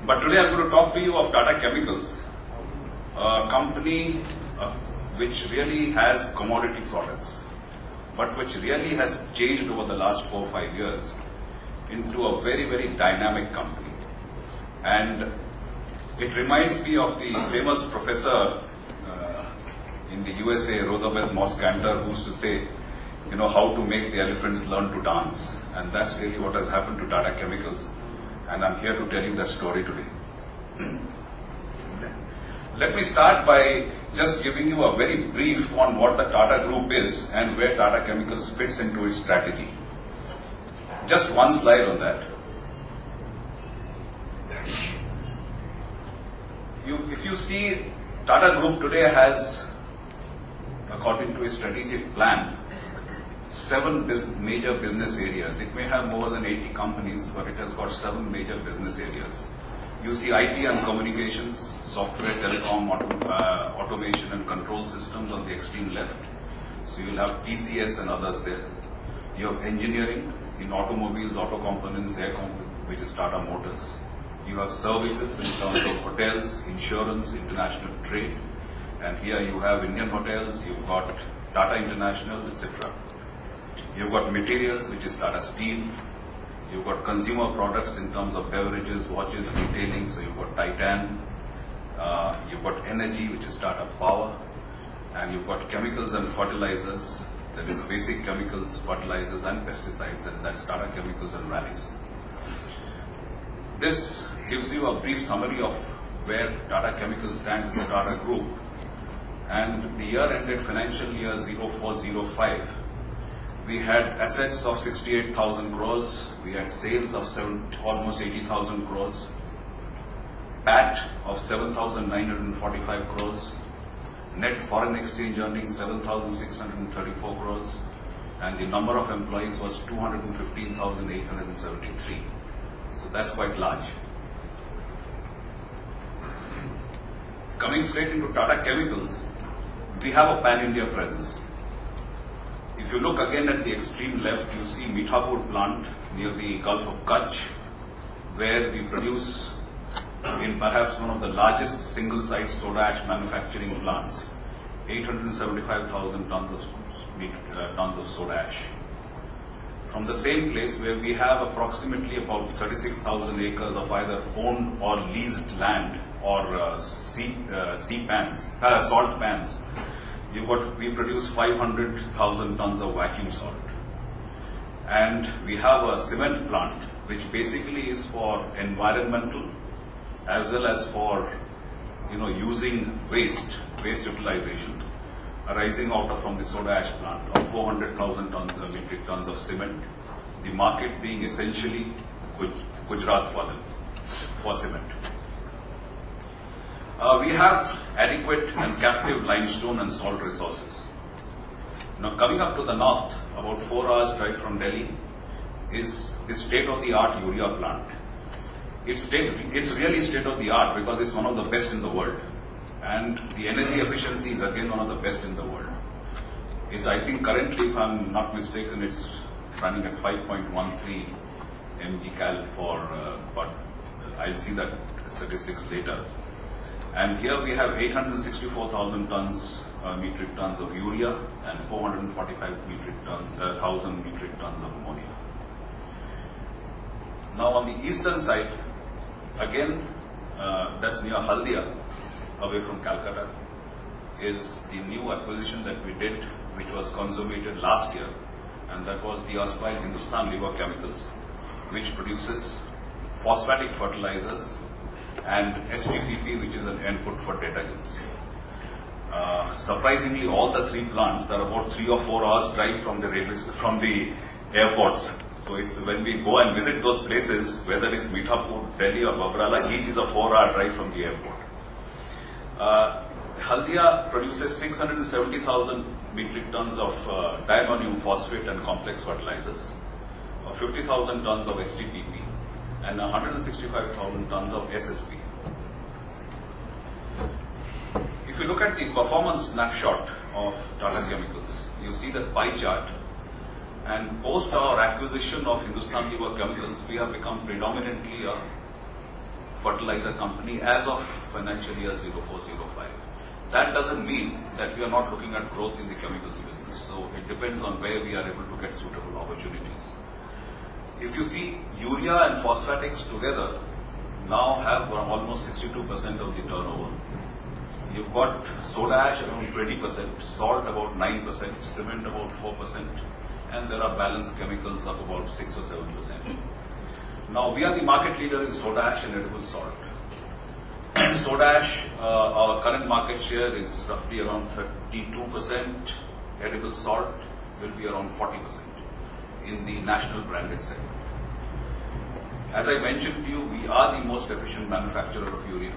But today I'm going to talk to you of Tata Chemicals, a company which really has commodity products, but which really has changed over the last 4 or 5 years into a very, very dynamic company. And it reminds me of the famous professor in the USA, Roosevelt Moss Cantor, who used to say, how to make the elephants learn to dance. And that's really what has happened to Tata Chemicals. And I'm here to tell you that story today. Let me start by just giving you a very brief on what the Tata Group is and where Tata Chemicals fits into its strategy. Just one slide on that. If you see, Tata Group today has, according to its strategic plan, 7 major business areas. It may have more than 80 companies, but it has got 7 major business areas. You see IT and communications, software, telecom, automation and control systems on the extreme left. So you will have TCS and others there. You have engineering in automobiles, auto components, air components, which is Tata Motors. You have services in terms of hotels, insurance, international trade. And here you have Indian hotels, you've got Tata International, etc. You've got materials, which is Tata Steel. You've got consumer products in terms of beverages, watches, retailing, so you've got Titan. You've got energy, which is Tata Power. And you've got chemicals and fertilizers, that is basic chemicals, fertilizers and pesticides, and that's Tata Chemicals and Rallis. This gives you a brief summary of where Tata Chemicals stands in the Tata Group. And the year ended financial year 0405. We had assets of 68,000 crores. We had sales of almost 80,000 crores. PAT of 7,945 crores. Net foreign exchange earnings 7,634 crores. And the number of employees was 215,873. So that's quite large. Coming straight into Tata Chemicals, we have a pan-India presence. If you look again at the extreme left, you see Mithapur plant near the Gulf of Kutch, where we produce in perhaps one of the largest single-site soda ash manufacturing plants, 875,000 tons of soda ash. From the same place where we have approximately about 36,000 acres of either owned or leased land or salt pans, we produce 500,000 tons of vacuum salt. And we have a cement plant, which basically is for environmental as well as for, using waste utilization arising out from the soda ash plant of 400,000 metric tons of cement. The market being essentially Gujarat for cement. We have adequate and captive limestone and salt resources. Now, coming up to the north, about 4 hours drive from Delhi, is the state-of-the-art urea plant. It's really state-of-the-art because it's one of the best in the world. And the energy efficiency is again one of the best in the world. I think currently, if I'm not mistaken, it's running at 5.13 mg/cal but I'll see that statistics later. And here we have 864,000 metric tons of urea and 445,000 metric tons of ammonia. Now on the eastern side, again, that's near Haldia, away from Calcutta, is the new acquisition that we did, which was consummated last year, and that was the erstwhile Hindustan Liver Chemicals, which produces phosphatic fertilizers and STPP, which is an input for detergents. Surprisingly, all the 3 plants are about 3 or 4 hours drive from the airports. So it's when we go and visit those places, whether it's Mithapur, Delhi or Babrala, each is a 4-hour drive from the airport. Haldia produces 670,000 metric tons of diammonium phosphate and complex fertilizers, 50,000 tons of STPP, and 165,000 tons of SSP. If you look at the performance snapshot of Tata Chemicals, you see the pie chart. And post our acquisition of Hindustan Liver Chemicals, we have become predominantly a fertilizer company as of financial year 04-05. That doesn't mean that we are not looking at growth in the chemicals business. So it depends on where we are able to get suitable opportunities. If you see, urea and phosphatics together now have almost 62% of the turnover. You've got soda ash around 20%, salt about 9%, cement about 4%, and there are balanced chemicals of about 6 or 7%. Now, we are the market leader in soda ash and edible salt. Soda ash, our current market share is roughly around 32%. Edible salt will be around 40% in the national branded segment. As I mentioned to you, we are the most efficient manufacturer of urea.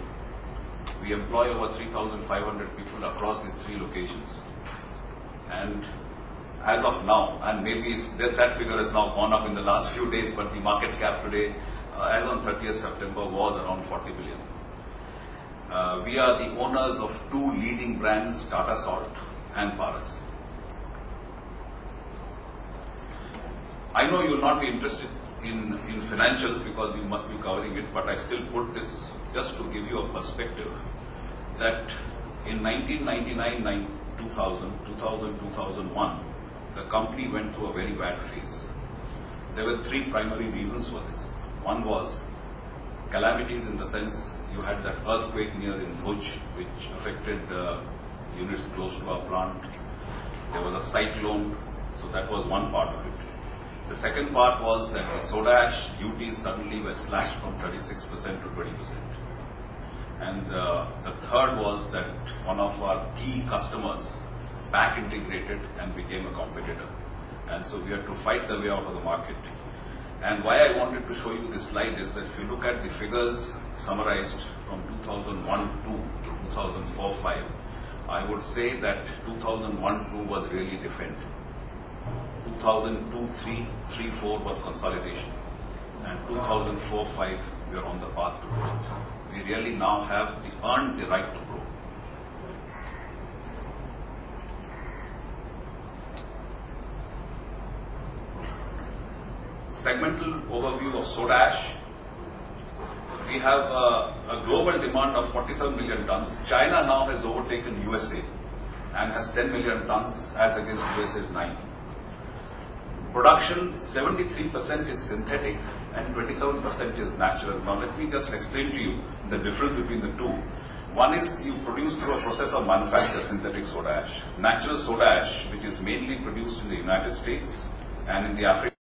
We employ over 3,500 people across these 3 locations. And as of now, and maybe that figure has now gone up in the last few days, but the market cap today, as on 30th September, was around 40 billion. We are the owners of 2 leading brands, Tata Salt and Paras. I know you will not be interested in financials because you must be covering it, but I still put this just to give you a perspective that in 1999, 2000, 2001, the company went through a very bad phase. There were 3 primary reasons for this. One was calamities, in the sense you had that earthquake near in Bhuj, which affected units close to our plant. There was a cyclone, so that was one part of it. The second part was that the soda ash duties suddenly were slashed from 36% to 20%. And the third was that one of our key customers back integrated and became a competitor. And so we had to fight the way out of the market. And why I wanted to show you this slide is that if you look at the figures summarized from 2001-2 to 2004-5, I would say that 2001-2 was really defend. 2002-3, 3-4 was consolidation. And 2004-5, we are on the path to growth. We really now have earned the right to grow. Segmental overview of soda ash. We have a global demand of 47 million tons. China now has overtaken USA and has 10 million tons as against USA's 9. Production, 73% is synthetic and 27% is natural. Now let me just explain to you the difference between the two. One is you produce through a process of manufacture synthetic soda ash. Natural soda ash, which is mainly produced in the United States and in the Africa.